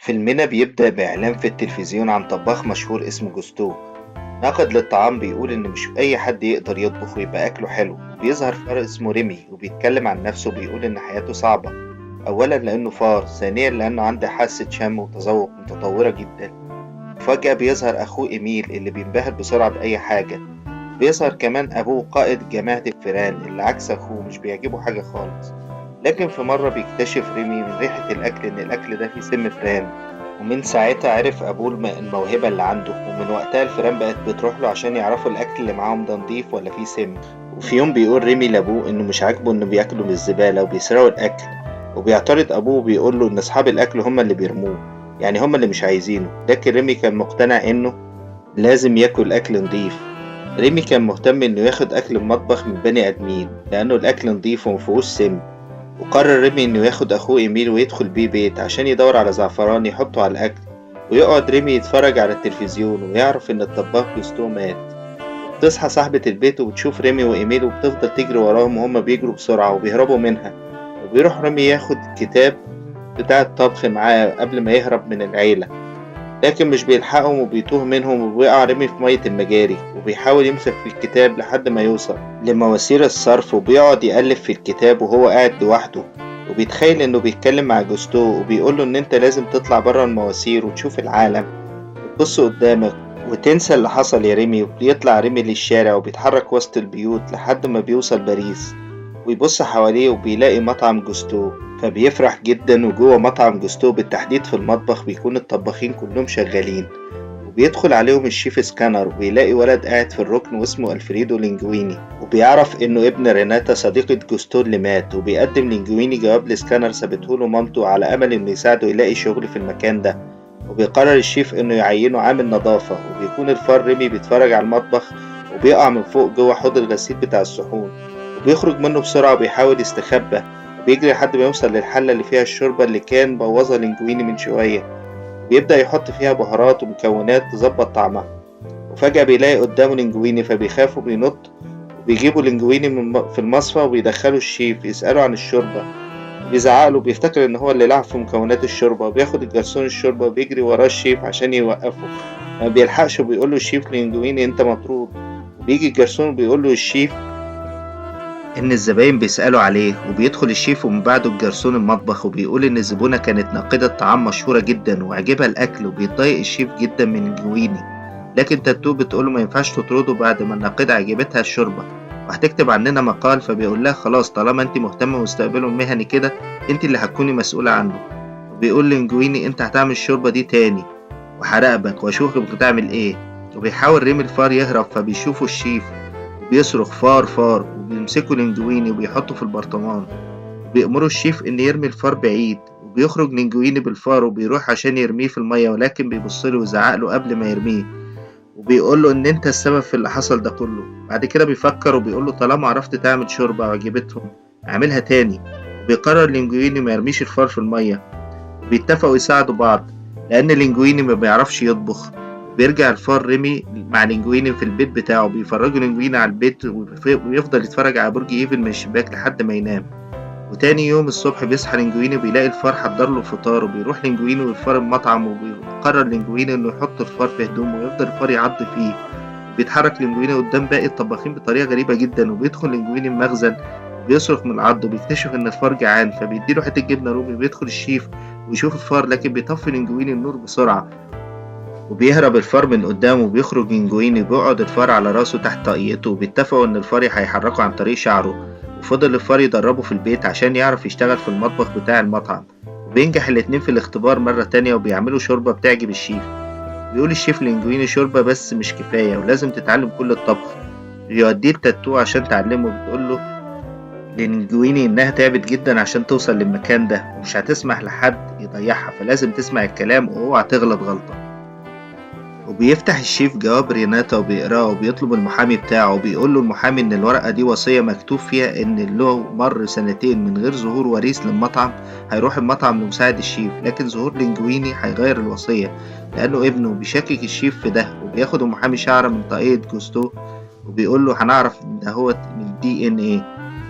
فيلمنا بيبدأ بإعلان في التلفزيون عن طباخ مشهور اسمه جوستو. ناقد للطعام بيقول إن مش أي حد يقدر يطبخ ويبقى أكله حلو. بيظهر فار اسمه ريمي وبيتكلم عن نفسه وبيقول إن حياته صعبة، أولا لأنه فار، ثانيا لأنه عنده حاسة شم وتذوق متطورة جدا. وفجأة بيظهر أخوه إيميل اللي بينبهر بسرعة بأي حاجة. بيظهر كمان أبوه قائد جماعة الفئران اللي عكس أخوه مش بيعجبه حاجة خالص. لكن في مرة بيكتشف ريمي من ريحة الأكل إن الأكل ده فيه سم فئران، ومن ساعتها عرف أبوه الموهبة اللي عنده، ومن وقتها الفئران بقت بتروح له عشان يعرفوا الأكل اللي معاهم ده نضيف ولا فيه سم. وفي يوم بيقول ريمي لأبوه إنه مش عاجبه إنه بياكلوا من الزبالة وبيسرقوا الأكل، وبيعترض أبوه وبيقول له إن أصحاب الأكل هما اللي بيرموه، يعني هما اللي مش عايزينه. لكن ريمي كان مقتنع إنه لازم ياكل أكل نضيف. ريمي كان مهتم إنه ياخد أكل المطبخ من بني آدمين لأنه الأكل نضيف ومفيهوش سم. وقرر ريمي إنه ياخد أخوه إيميل ويدخل بيه بيت عشان يدور على زعفران يحطه على الأكل، ويقعد ريمي يتفرج على التلفزيون ويعرف إن الطباخ جوستو مات. بتصحى صاحبة البيت وبتشوف ريمي وإيميل وبتفضل تجري وراهم وهما بيجروا بسرعة وبيهربوا منها. وبيروح ريمي ياخد الكتاب بتاع الطبخ معاه قبل ما يهرب من العيلة، لكن مش بيلحقهم وبيتوه منهم وبيقع ريمي في مية المجاري. وبيحاول يمسك في الكتاب لحد ما يوصل لمواسير الصرف، وبيقعد يقلب في الكتاب وهو قاعد لوحده، وبيتخيل انه بيتكلم مع جوستو وبيقوله ان انت لازم تطلع برا المواسير وتشوف العالم وتبص قدامك وتنسى اللي حصل يا ريمي. وبيطلع ريمي للشارع وبيتحرك وسط البيوت لحد ما بيوصل باريس، ويبص حواليه وبيلاقي مطعم جوستو، فبيفرح جدا. وجوه مطعم جوستو بالتحديد في المطبخ بيكون الطباخين كلهم شغالين، وبيدخل عليهم الشيف سكانر وبيلاقي ولد قاعد في الركن واسمه ألفريدو لينجويني، وبيعرف إنه ابن ريناتا صديقة جوستو اللي مات. وبيقدم لينجويني جواب لسكانر سابته مامته على أمل إنه يساعده يلاقي شغل في المكان ده. وبيقرر الشيف إنه يعينه عامل نظافة. وبيكون الفار ريمي بيتفرج على المطبخ وبيقع من فوق جوه حوض الغسيل بتاع الصحون، وبيخرج منه بسرعة وبيحاول يستخبى، وبيجري لحد ما يوصل للحلة اللي فيها الشوربة اللي كان بوظها لينجويني من شوية. بيبدأ يحط فيها بهارات ومكونات تظبط طعمها. وفجأة بيلاقي قدامه لينجويني فبيخاف وبينط، وبيجيبوا لينجويني في المصفى وبيدخلوا الشيف يسأله عن الشوربة. بيزعقله وبيفتكر إن هو اللي لعب في مكونات الشوربة، وبياخد الجرسون الشوربة وبيجري وراه الشيف عشان يوقفه. ما بيلحقش وبيقوله الشيف لينجويني أنت مطرود. وبيجي الجرسون وبيقوله الشيف إن الزباين بيسألوا عليه، وبيدخل الشيف ومن بعده الجرسون المطبخ وبيقول إن الزبونة كانت ناقدة طعام مشهورة جدا وعجبها الأكل. وبيتضايق الشيف جدا من لينجويني، لكن تاتو بتقوله ما ينفعش تطرده بعد ما الناقدة عجبتها الشوربة وهتكتب عننا مقال. فبيقول لها خلاص طالما انت مهتمة بمستقبله المهني كده انت اللي هتكوني مسؤولة عنه. وبيقول لينجويني انت هتعمل الشوربة دي تاني وهراقبك واشوفك بتعمل ايه. وبيحاول ريم الفار يهرب فبيشوفه الشيف وبيصرخ فار فار، وبيمسكوا لينجويني وبيحطه في البرطمان، وبيأمروا الشيف إن يرمي الفار بعيد. وبيخرج لينجويني بالفار وبيروح عشان يرميه في المية، ولكن بيبصله ويزعقله قبل ما يرميه وبيقوله إن أنت السبب في اللي حصل ده كله. بعد كده بيفكر وبيقوله طالما عرفت تعمل شوربة وعجبتهم اعملها تاني. وبيقرر لينجويني ما يرميش الفار في المية، وبيتفقوا يساعدوا بعض لأن لينجويني ما بيعرفش يطبخ. بيرجع الفار ريمي مع لينجويني في البيت بتاعه، بيفرجوا لينجويني على البيت ويفضل يتفرج على برج ايفل من الشباك لحد ما ينام. وتاني يوم الصبح بيصحى لينجويني وبيلاقي الفار حضر له الفطار، وبيروح لينجويني والفار المطعم، وبيقرر لينجويني انه يحط الفار في هدومه ويفضل الفار يعض فيه. بيتحرك لينجويني قدام باقي الطباخين بطريقة غريبة جدا، وبيدخل لينجويني المخزن وبيصرخ من العض وبيكتشف ان الفار جعان فبيديله حتة جبنة رومي. وبيدخل الشيف ويشوف الفار لكن بيطفي لينجويني النور بسرعة، وبيهرب الفار من قدامه. وبيخرج لينجويني وبيقعد الفار على راسه تحت طاقيته، وبيتفقوا ان الفار هيحركه عن طريق شعره. وفضل الفار يدربه في البيت عشان يعرف يشتغل في المطبخ بتاع المطعم، وبينجح الاتنين في الاختبار مرة تانية وبيعملوا شوربة بتعجب الشيف. بيقول الشيف لينجويني شوربة بس مش كفاية ولازم تتعلم كل الطبخ. بيوديه التاتو عشان تعلمه. بتقوله لينجويني إنها تعبت جدا عشان توصل للمكان ده ومش هتسمح لحد يضيعها، فلازم تسمع الكلام واوعى تغلط غلطة. وبيفتح الشيف جواب ريناتا وبيقراه وبيطلب المحامي بتاعه، وبيقوله المحامي إن الورقة دي وصية مكتوب فيها إن لو مر سنتين من غير ظهور وريث للمطعم هيروح المطعم لمساعد الشيف. لكن ظهور لينجويني هيغير الوصية لأنه ابنه. بيشكك الشيف في ده، وبياخد المحامي شعرة من طاقية جوستو وبيقوله هنعرف إن ده هو من DNA.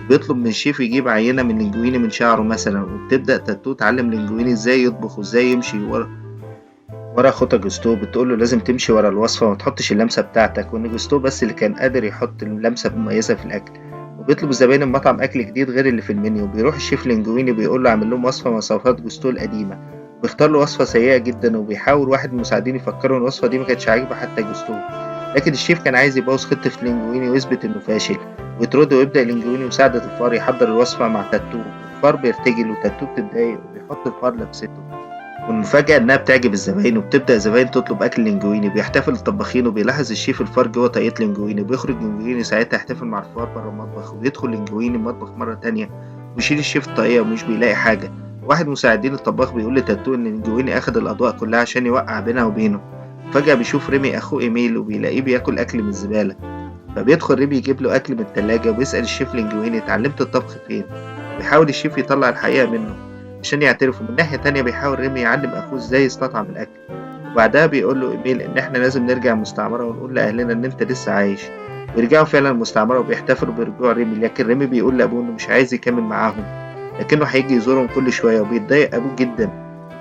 بيطلب من الشيف يجيب عينة من لينجويني من شعره مثلا، وبتبدأ تاتو تعلم لينجويني ازاي يطبخ وازاي يمشي ورا خطى جوستو بتقول له لازم تمشي ورا الوصفة وما تحطش اللمسة بتاعتك، وإن جوستو بس اللي كان قادر يحط اللمسة المميزة في الأكل. وبيطلب الزباين المطعم أكل جديد غير اللي في المنيو، بيروح الشيف لينجويني بيقول له اعمل لهم وصفة مواصفات جوستو القديمة. بيختار له وصفة سيئة جدا، وبيحاول واحد من المساعدين يفكروا إن الوصفة دي ما كانتش عاجبة حتى جوستو. لكن الشيف كان عايز يبوظ خطة لينجويني ويثبت إنه فاشل، ويطرده ويبدأ لينجويني مساعدة الفار يحضر الوصفة مع تاتو. الفار بيرتجل وتاتو بتتضايق وبيحط الفار لبسته. والمفاجأة إنها بتعجب الزباين، وبتبدأ الزباين تطلب أكل لينجويني. بيحتفل الطباخين وبيلاحظ الشيف الفار جوه طاقية لينجويني، وبيخرج لينجويني ساعتها يحتفل مع الفار بره المطبخ. وبيدخل لينجويني المطبخ مرة تانية ويشيل الشيف الطاقية ومش بيلاقي حاجة. واحد من مساعدين الطباخ بيقول لتاتو إن لينجويني أخد الأضواء كلها عشان يوقع بينها وبينه. فجأة بيشوف ريمي أخوه إيميل وبيلاقيه بياكل أكل من الزبالة. فبيدخل ريمي يجيب له أكل من التلاجة وبيسأل الشيف لينجويني اتعلمت الطبخ فين. بيحاول الشيف يطلع الحقيقة منه عشان يعترف. ومن ناحية تانية بيحاول ريمي يعلم أخوه إزاي يستطعم الأكل. وبعدها بيقول له إيميل إن إحنا لازم نرجع المستعمرة ونقول لأهلنا إن أنت لسه عايش. بيرجعوا فعلا المستعمرة وبيحتفلوا برجوع ريمي، لكن ريمي بيقول لأبوه إنه مش عايز يكمل معاهم، لكنه هيجي يزورهم كل شوية. وبيتضايق أبوه جدا،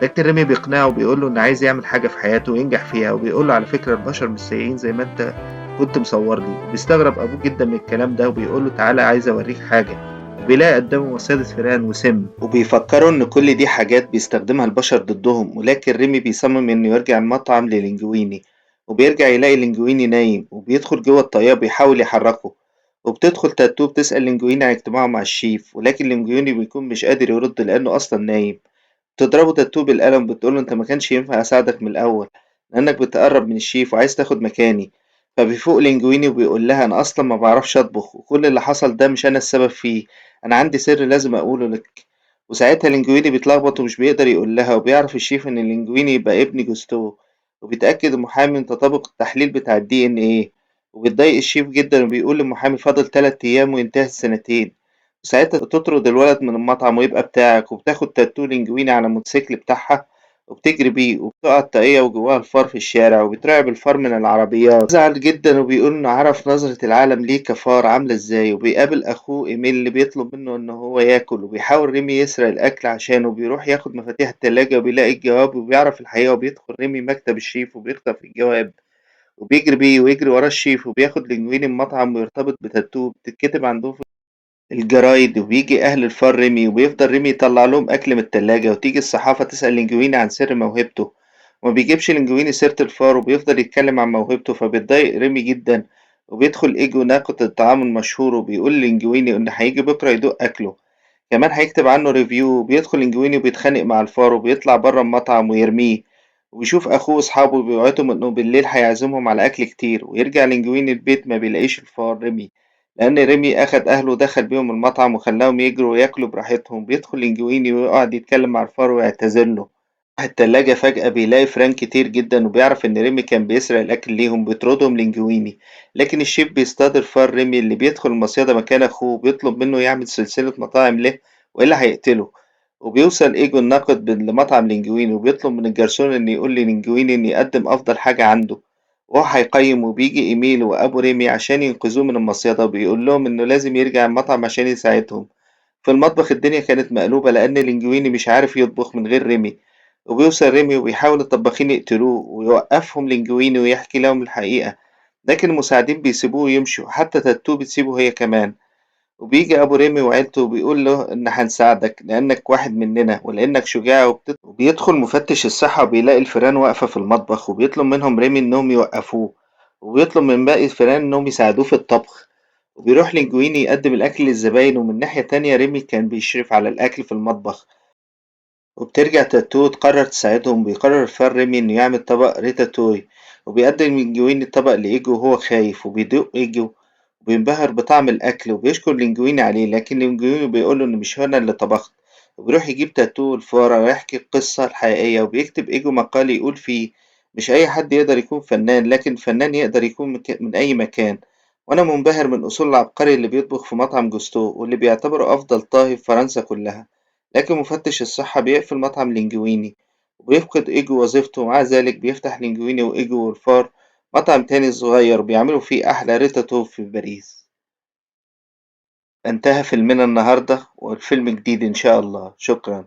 لكن ريمي بيقنعه وبيقول له إنه عايز يعمل حاجة في حياته وينجح فيها. وبيقول له على فكرة البشر مش سيئين زي ما أنت كنت مصور لي. وبيستغرب أبوه جدا من الكلام ده وبيقول له تعالى عايز أوريك حاجة. وبيلاقي قدامه وسادة فئران وسم، وبيفكروا إن كل دي حاجات بيستخدمها البشر ضدهم. ولكن ريمي بيصمم إنه يرجع المطعم للينجويني. وبيرجع يلاقي لينجويني نايم وبيدخل جوه الطيارة بيحاول يحركه. وبتدخل تاتو بتسأل لينجويني عن اجتماعه مع الشيف، ولكن لينجويني بيكون مش قادر يرد لأنه أصلا نايم. بتضربه تاتو بالقلم وبتقوله انت ما كانش ينفع اساعدك من الاول، لانك بتقرب من الشيف وعايز تاخد مكاني. فبيفوق لينجويني وبيقول لها انا اصلا ما بعرفش اطبخ، وكل اللي حصل ده مش انا السبب فيه. انا عندي سر لازم اقوله لك. وساعتها لينجويني بيتلخبط ومش بيقدر يقول لها. وبيعرف الشيف ان لينجويني يبقى ابن جوستو. وبيتأكد المحامي من تطابق التحليل بتاع الدي ان ايه. وبيتضايق الشيف جدا وبيقول للمحامي فاضل 3 ايام وينتهي السنتين. ساعتها تطرد الولد من المطعم ويبقى بتاعك. وبتاخد تاتو لينجويني على الموتوسيكل بتاعها وبتجري بيه، وبتقع الطاقية وجواها الفار في الشارع. وبتراقب الفار من العربيات، بيزعل جدا وبيقول انه عرف نظرة العالم ليه كفار عاملة ازاي. وبيقابل اخوه ايميل اللي بيطلب منه ان هو ياكل. وبيحاول ريمي يسرق الاكل عشانه. وبيروح ياخد مفاتيح التلاجة وبيلاقي الجواب وبيعرف الحقيقة. وبيدخل ريمي مكتب الشيف وبيخطف الجواب وبيجري بيه ويجري ورا الشيف. وبياخد لينجويني المطعم ويرتبط بتاتو بتتكتب عندهم الجرايد. وبيجي أهل الفار ريمي وبيفضل ريمي يطلع لهم أكل من التلاجة. وتيجي الصحافة تسأل لينجويني عن سر موهبته، وما بيجيبش لينجويني سيرة الفار وبيفضل يتكلم عن موهبته. فبيتضايق ريمي جدا. وبيدخل إيجو ناقد الطعام المشهور وبيقول لينجويني إن هيجي بكرة يدوق أكله، كمان هيكتب عنه ريفيو. بيدخل لينجويني وبيتخانق مع الفار وبيطلع بره المطعم ويرميه. وبيشوف أخوه وأصحابه بيوعدهم إنه بالليل هيعزمهم على أكل كتير. ويرجع لينجويني البيت ما بيلاقيش الفار ريمي، لأن ريمي أخد أهله ودخل بيهم المطعم وخلاهم يجروا وياكلوا براحتهم. بيدخل لينجويني ويقعد يتكلم مع الفار ويعتذر له. التلاجة فجأة بيلاقي فران كتير جدا وبيعرف إن ريمي كان بيسرق الأكل ليهم. بيطردهم لينجويني، لكن الشيف بيصطاد الفار ريمي اللي بيدخل المصيدة مكان أخوه وبيطلب منه يعمل سلسلة مطاعم له وإلا هيقتله. وبيوصل إيجو الناقد لمطعم لينجويني وبيطلب من الجرسون إن يقول للينجويني إن يقدم أفضل حاجة عنده. وهو هيقيم. وبيجي إيميل وأبو ريمي عشان ينقذوه من المصيدة. بيقول لهم إنه لازم يرجع المطعم عشان يساعدهم. في المطبخ الدنيا كانت مقلوبة لأن لينجويني مش عارف يطبخ من غير ريمي. وبيوصل ريمي وبيحاول الطباخين يقتلوه ويوقفهم لينجويني ويحكي لهم الحقيقة، لكن المساعدين بيسيبوه ويمشوا. حتى تاتو بتسيبه هي كمان. وبيجي أبو ريمي وعيلته وبيقول له إن هنساعدك لأنك واحد مننا ولأنك شجاع وبيدخل مفتش الصحة وبيلاقي الفيران واقفة في المطبخ. وبيطلب منهم ريمي إنهم يوقفوه، وبيطلب من باقي الفيران إنهم يساعدوه في الطبخ. وبيروح لينجويني يقدم الأكل للزباين. ومن ناحية تانية ريمي كان بيشرف على الأكل في المطبخ. وبترجع تاتو تقرر تساعدهم. بيقرر الفار ريمي إنه يعمل طبق ريتاتوي. وبيقدم لينجويني الطبق لإيجو وهو خايف. وبيدوق إيجو وبينبهر بطعم الأكل وبيشكر لينجويني عليه، لكن لينجويني بيقوله إن مش أنا اللي طبخت. وبيروح يجيب تاتو الفارة ويحكي القصة الحقيقية. وبيكتب إيجو مقال يقول فيه مش أي حد يقدر يكون فنان، لكن فنان يقدر يكون من أي مكان. وأنا منبهر من أصول العبقري اللي بيطبخ في مطعم جوستو واللي بيعتبره أفضل طاهي في فرنسا كلها. لكن مفتش الصحة بيقفل مطعم لينجويني وبيفقد إيجو وظيفته. ومع ذلك بيفتح لينجويني وإيجو والفار مطعم تاني صغير بيعملوا فيه أحلى ريتاتو في باريس. انتهى فيلمنا النهاردة والفيلم جديد إن شاء الله. شكرا.